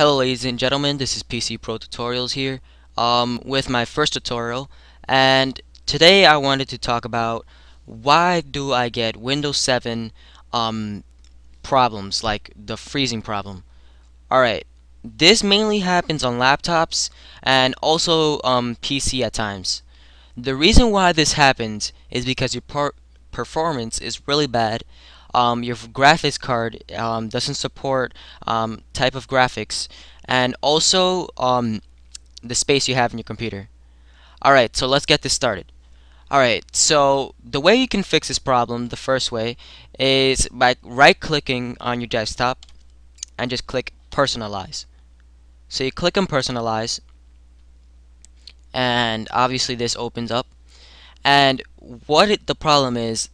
Hello ladies and gentlemen, this is PC Pro Tutorials here with my first tutorial, and today I wanted to talk about why do I get Windows 7 problems, like the freezing problem. Alright, this mainly happens on laptops and also PC at times. The reason why this happens is because your performance is really bad. Your graphics card doesn't support type of graphics, and also the space you have in your computer. Alright, so let's get this started. Alright, so the way you can fix this problem, the first way, is by right-clicking on your desktop and just click Personalize. So you click on Personalize, and obviously this opens up. And the problem is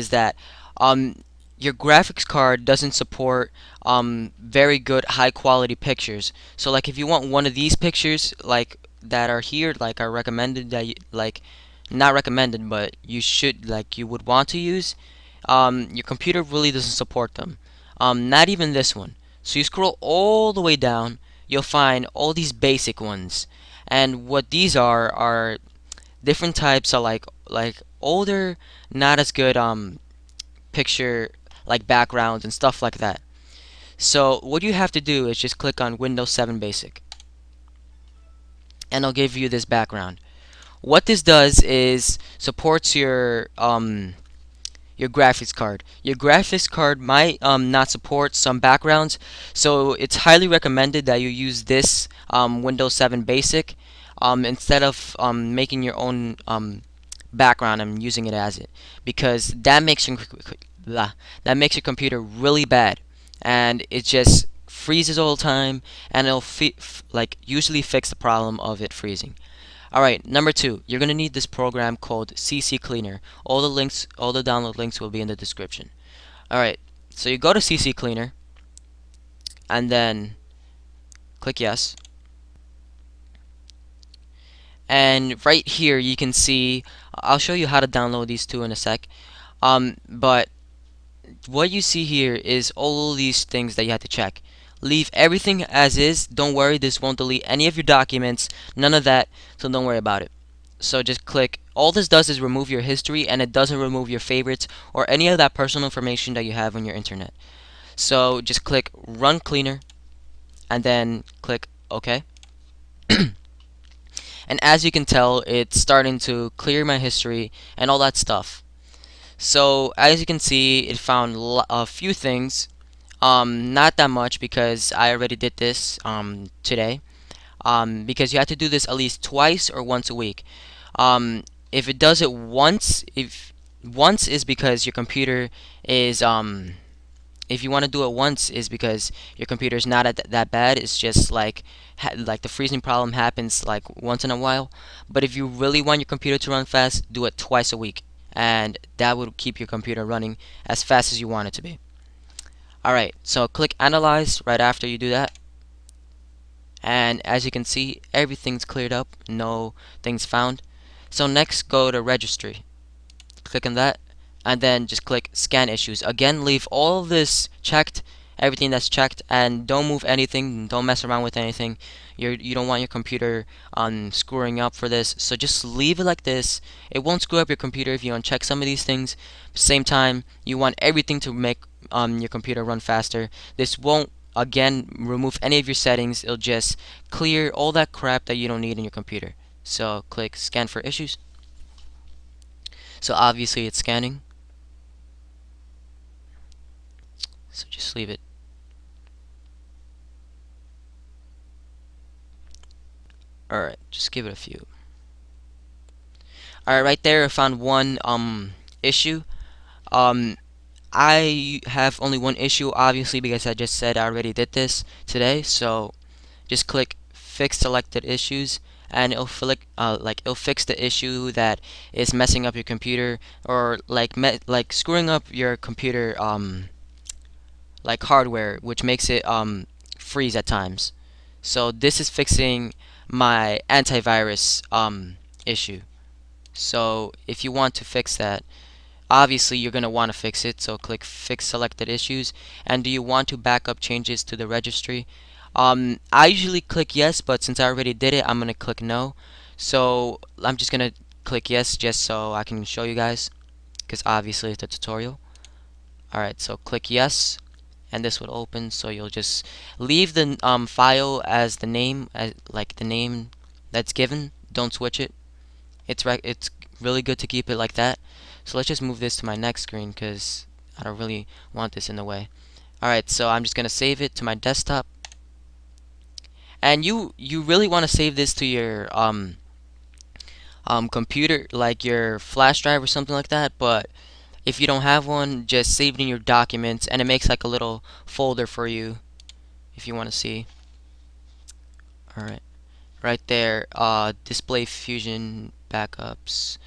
that um, your graphics card doesn't support very good high quality pictures. So like if you want one of these pictures like that are here, like are recommended, that you, like not recommended, but you would want to use, your computer really doesn't support them. Not even this one. So you scroll all the way down, you'll find all these basic ones. And what these are different types of like older, not as good picture like backgrounds and stuff like that. So what you have to do is just click on Windows 7 Basic, and it'll give you this background. What this does is supports your graphics card. Your graphics card might not support some backgrounds, so it's highly recommended that you use this Windows 7 Basic instead of making your own background and using it as it, because that makes your computer really bad, and it just freezes all the time, and it'll usually fix the problem of it freezing. Alright, number two, you're gonna need this program called CC Cleaner. All the download links will be in the description. Alright, so you go to CC Cleaner and then click yes. And right here you can see, I'll show you how to download these two in a sec. But what you see here is all these things that you have to check. Leave everything as is. Don't worry, this won't delete any of your documents, none of that, so don't worry about it. So just click. All this does is remove your history, and it doesn't remove your favorites or any of that personal information that you have on your internet. So just click Run Cleaner and then click OK. And as you can tell, it's starting to clear my history and all that stuff. So as you can see, it found a few things. Not that much, because I already did this today. Because you have to do this at least twice or once a week. If it does it once, if once is because your computer is if you want to do it once is because your computer is not that bad. It's just like the freezing problem happens like once in a while. But if you really want your computer to run fast, do it twice a week, and that would keep your computer running as fast as you want it to be. Alright, so click Analyze right after you do that, and as you can see, everything's cleared up, no things found. So next, go to Registry, click on that, and then just click Scan Issues. Again, leave all of this checked, everything that's checked, and don't move anything, don't mess around with anything. You don't want your computer screwing up for this, so just leave it like this. It won't screw up your computer if you uncheck some of these things. At the same time, you want everything to make your computer run faster. This won't again remove any of your settings. It'll just clear all that crap that you don't need in your computer. So click Scan for Issues. So obviously it's scanning, so just leave it. Alright, just give it a few. Alright, right there I found one issue. I have only one issue, obviously, because I just said I already did this today. So just click Fix Selected Issues, and it'll fix the issue that is messing up your computer, or like screwing up your computer like hardware, which makes it freeze at times. So this is fixing my antivirus issue. So if you want to fix that, obviously you're going to want to fix it, so click Fix Selected Issues. And do you want to back up changes to the registry? I usually click yes, but since I already did it, I'm gonna click no. So I'm just gonna click yes just so I can show you guys, because obviously it's a tutorial. Alright, so click yes, and this would open. So you'll just leave the file as the name, as like the name that's given. Don't switch it. It's really good to keep it like that. So let's just move this to my next screen because I don't really want this in the way. Alright, so I'm just gonna save it to my desktop. And you really want to save this to your computer, like your flash drive or something like that. But if you don't have one, just save it in your documents, and it makes like a little folder for you if you want to see. Alright, right there, display fusion backups.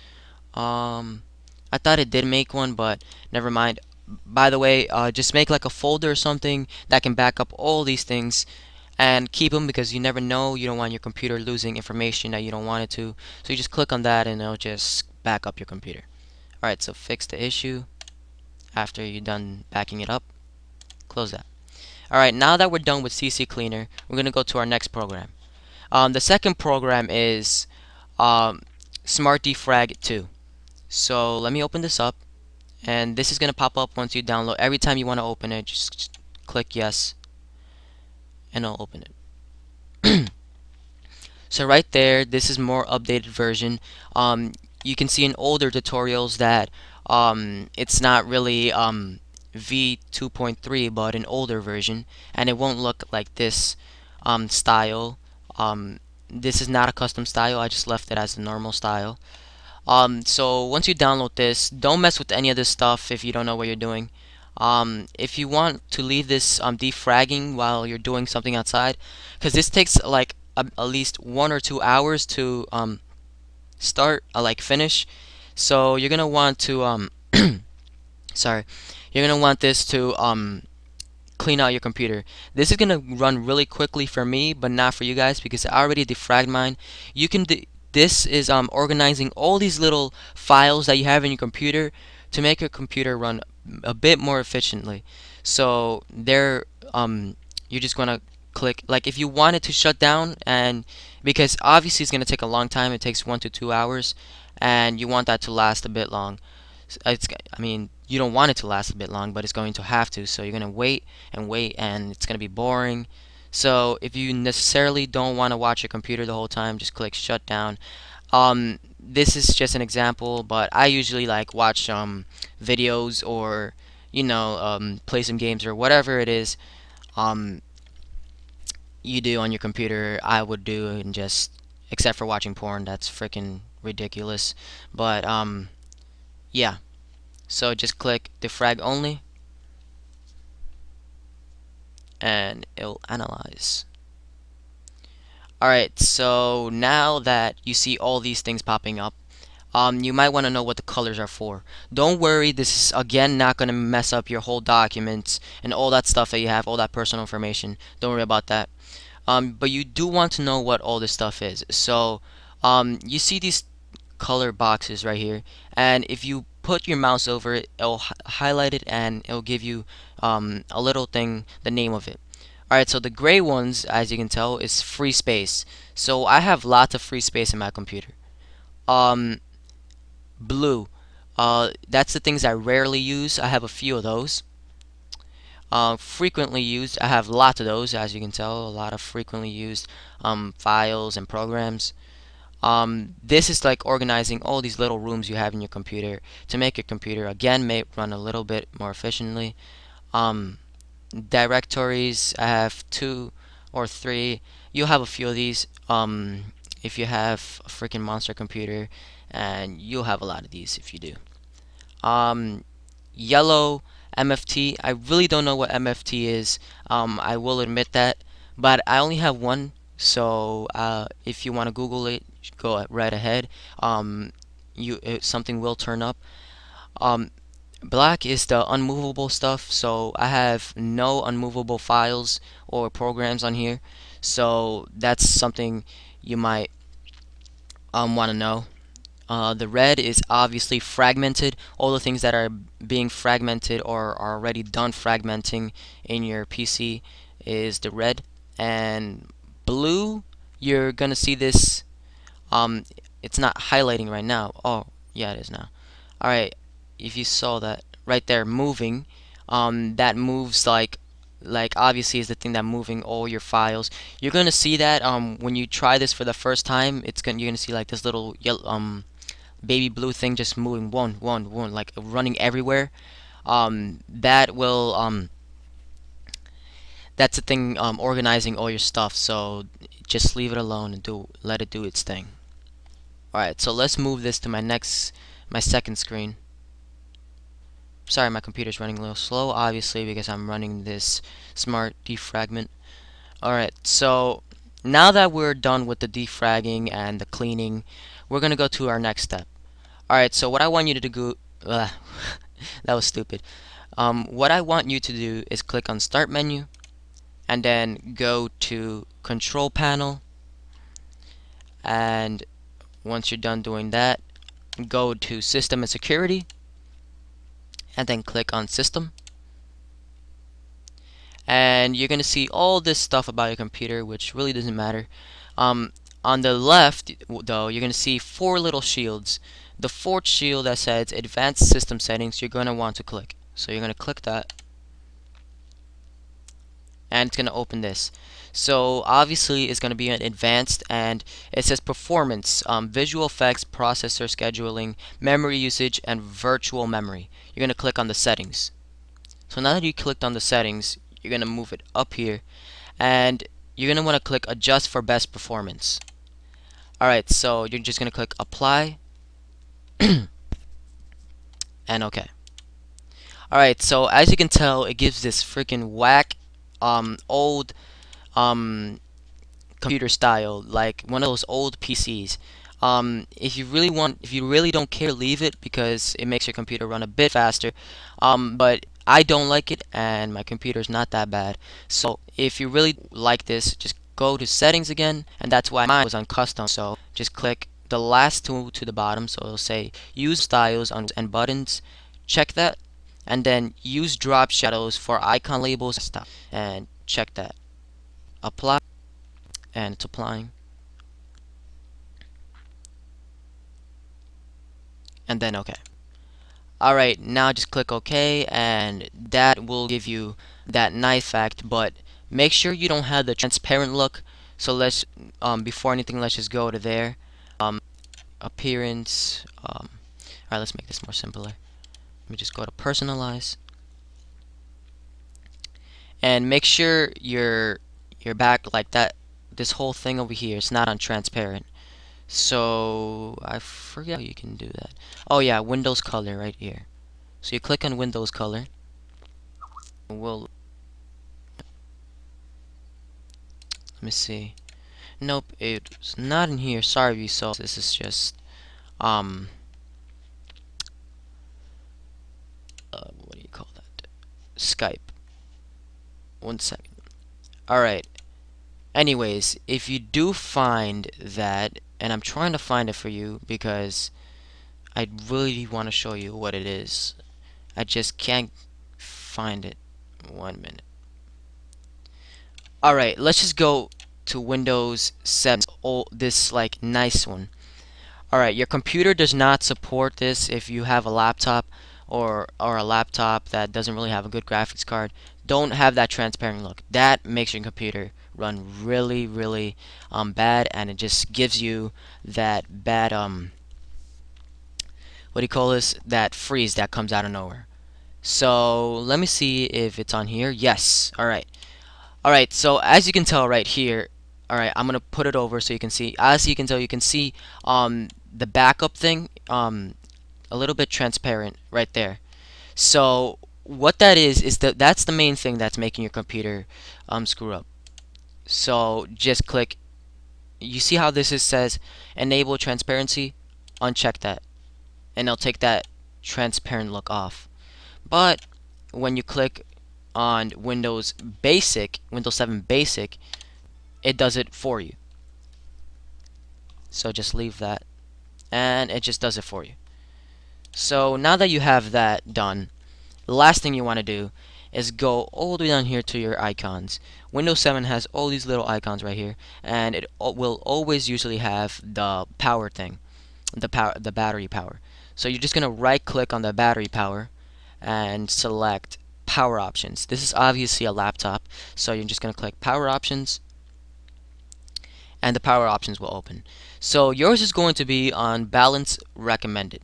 I thought it did make one, but never mind. By the way, just make like a folder or something that can back up all these things and keep them, because you never know. You don't want your computer losing information that you don't want it to. So you just click on that and it'll just back up your computer. Alright, so fix the issue after you're done backing it up. Close that. Alright, now that we're done with CC Cleaner, we're going to go to our next program. The second program is Smart Defrag 2. So let me open this up, and this is going to pop up once you download. Every time you want to open it, just click yes, and it'll open it. So right there, this is more updated version. You can see in older tutorials that it's not really v2.3, but an older version, and it won't look like this style. This is not a custom style. I just left it as the normal style. So once you download this, don't mess with any of this stuff if you don't know what you're doing. If you want to leave this defragging while you're doing something outside, because this takes like at least 1 or 2 hours to start, like finish. So you're gonna want to sorry, you're gonna want this to clean out your computer. This is gonna run really quickly for me, but not for you guys because I already defragged mine. You can this is organizing all these little files that you have in your computer to make your computer run a bit more efficiently. So there, you're just gonna click, like, if you want it to shut down, and because obviously it's gonna take a long time. It takes 1 to 2 hours, and you want that to last a bit long. I mean, you don't want it to last a bit long, but it's going to have to. So you're gonna wait and wait, and it's gonna be boring. So if you necessarily don't want to watch your computer the whole time, just click shut down. This is just an example, but I usually like watch videos, or play some games or whatever it is um, you do on your computer. I would do, and just except for watching porn, that's freaking ridiculous. But yeah. So just click defrag only, and it'll analyze. Alright, so now that you see all these things popping up, you might want to know what the colors are for. Don't worry, this is again not going to mess up your whole documents and all that stuff that you have, all that personal information. Don't worry about that. But you do want to know what all this stuff is. So you see these color boxes right here, and if you put your mouse over it, it'll highlight it, and it'll give you a little thing, the name of it. Alright, so the gray ones, as you can tell, is free space. So I have lots of free space in my computer. Blue, that's the things I rarely use. I have a few of those. Frequently used, I have lots of those, as you can tell, a lot of frequently used files and programs. This is like organizing all these little rooms you have in your computer to make your computer again may run a little bit more efficiently. Directories, I have 2 or 3. You'll have a few of these if you have a freaking monster computer, and you'll have a lot of these if you do. Yellow, MFT. I really don't know what MFT is. I will admit that, but I only have one. So if you want to Google it, go right ahead. Something will turn up. Black is the unmovable stuff. So I have no unmovable files or programs on here. So that's something you might want to know. The red is obviously fragmented. All the things that are being fragmented or are already done fragmenting in your PC is the red. and blue, you're gonna see this. It's not highlighting right now. Oh, yeah, it is now. All right, if you saw that right there moving, that moves like obviously is the thing that moving all your files. You're gonna see that when you try this for the first time, you're gonna see like this little yellow baby blue thing just moving one like running everywhere. That will that's the thing organizing all your stuff. So just leave it alone and let it do its thing. Alright, so let's move this to my second screen. Sorry, my computer's running a little slow, obviously, because I'm running this smart defragment. Alright, so now that we're done with the defragging and the cleaning, we're gonna go to our next step. Alright, so what I want you to do, that was stupid. What I want you to do is click on Start menu, and then go to Control Panel, and once you're done doing that, go to System and Security, and then click on System. And you're gonna see all this stuff about your computer, which really doesn't matter. On the left, though, you're gonna see 4 little shields. The 4th shield that says Advanced System Settings, you're gonna want to click. So you're gonna click that, and it's gonna open this. So obviously it's gonna be an advanced, and it says performance, visual effects, processor scheduling, memory usage, and virtual memory. You're gonna click on the settings. So now that you clicked on the settings, you're gonna move it up here, and you're gonna want to click adjust for best performance. Alright, so you're just gonna click apply and OK. Alright, so as you can tell, it gives this freaking whack old computer style, like one of those old PCs. If you really don't care, leave it because it makes your computer run a bit faster. But I don't like it, and my computer's not that bad. So if you really like this, just go to settings again, and that's why mine was on custom. So just click the last two to the bottom. So it'll say use styles and buttons. Check that, and then use drop shadows for icon labels and stuff. And check that. Apply, and it's applying. And then OK. Alright, now just click OK, and that will give you that nice effect, but make sure you don't have the transparent look. So before anything, let's just go to there. Appearance. Alright, let's make this more simpler. Let me just go to personalize. And make sure your back like that, this whole thing over here is not on transparent. So I forget how you can do that. Oh yeah, Windows color right here. So you click on Windows color. Let me see. Nope, it's not in here. Sorry, so this is just what do you call that? Skype. 1 second. Alright. Anyways, if you do find that, and I'm trying to find it for you because I really want to show you what it is. I just can't find it. 1 minute. Alright, let's just go to Windows 7. Oh, this like nice one. Alright, your computer does not support this if you have a laptop or a laptop that doesn't really have a good graphics card. Don't have that transparent look. That makes your computer run really bad, and it just gives you that bad what do you call this, that freeze that comes out of nowhere. So let me see if it's on here. Yes. Alright, so as you can tell right here, alright, I'm gonna put it over so you can see. As you can tell, you can see the backup thing a little bit transparent right there. So what that is that's the main thing that's making your computer screw up. So just click, you see how says enable transparency? Uncheck that, and it'll take that transparent look off. But when you click on Windows 7 Basic, it does it for you. So just leave that, and it just does it for you. So now that you have that done, the last thing you want to do is go all the way down here to your icons. Windows 7 has all these little icons right here, and it will always usually have the power thing, the battery power. So you're just gonna right click on the battery power and select power options. This is obviously a laptop, so you're just gonna click power options, and the power options will open. So yours is going to be on balance recommended.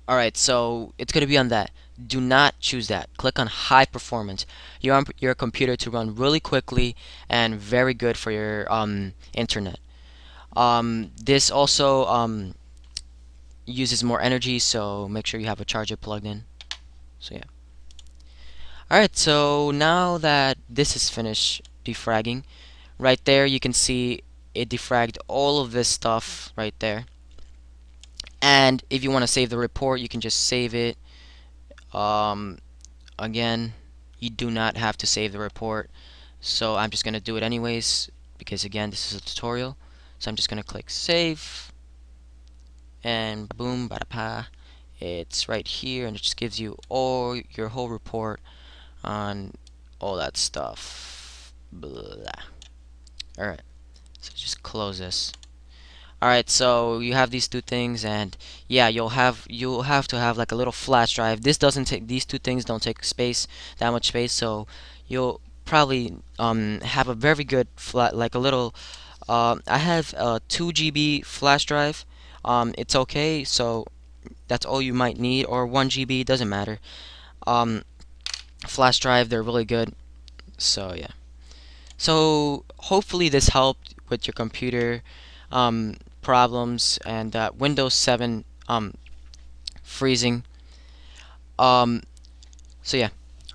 Alright, so it's going to be on that. Do not choose that. Click on high performance. You want your computer to run really quickly and very good for your internet. This also uses more energy, so make sure you have a charger plugged in. So yeah. Alright, so now that this is finished defragging, right there you can see it defragged all of this stuff right there. And if you want to save the report, you can just save it. Again, you do not have to save the report, so I'm just going to do it anyways because again this is a tutorial. So I'm just going to click save, and boom, bada pa, it's right here, and it just gives you all your whole report on all that stuff. Blah. Alright, so just close this. Alright, so you have these two things, and yeah, you'll have to have like a little flash drive. This doesn't take, these two things don't take space, that much space, so you'll probably have a very good like a little I have a 2 GB flash drive. It's okay, so that's all you might need, or 1 GB, doesn't matter. Flash drive, they're really good. So yeah. So hopefully this helped with your computer problems and Windows 7 freezing. So yeah,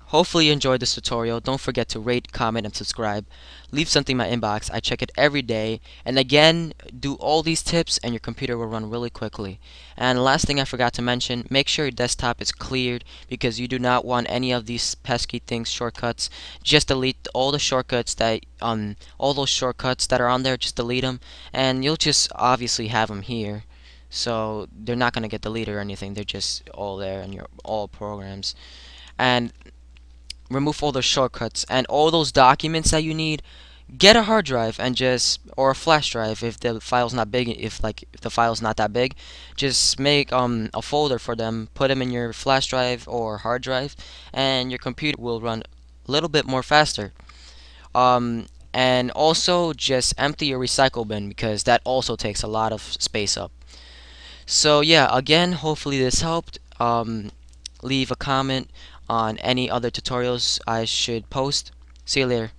hopefully you enjoyed this tutorial. Don't forget to rate, comment, and subscribe. Leave something in my inbox. I check it every day. And again, do all these tips and your computer will run really quickly. And last thing I forgot to mention, make sure your desktop is cleared because you do not want any of these pesky things, shortcuts. Just delete all the shortcuts that all those shortcuts that are on there, just delete them, and you'll just obviously have them here. So they're not going to get deleted or anything. They're just all there in your all programs. And remove all those shortcuts and all those documents that you need. Get a hard drive and just, or a flash drive if the file's not big, if the file's not that big, just make a folder for them, put them in your flash drive or hard drive, and your computer will run a little bit more faster. And also just empty your recycle bin because that also takes a lot of space up. So yeah, again, hopefully this helped. Leave a comment on any other tutorials I should post. See you later.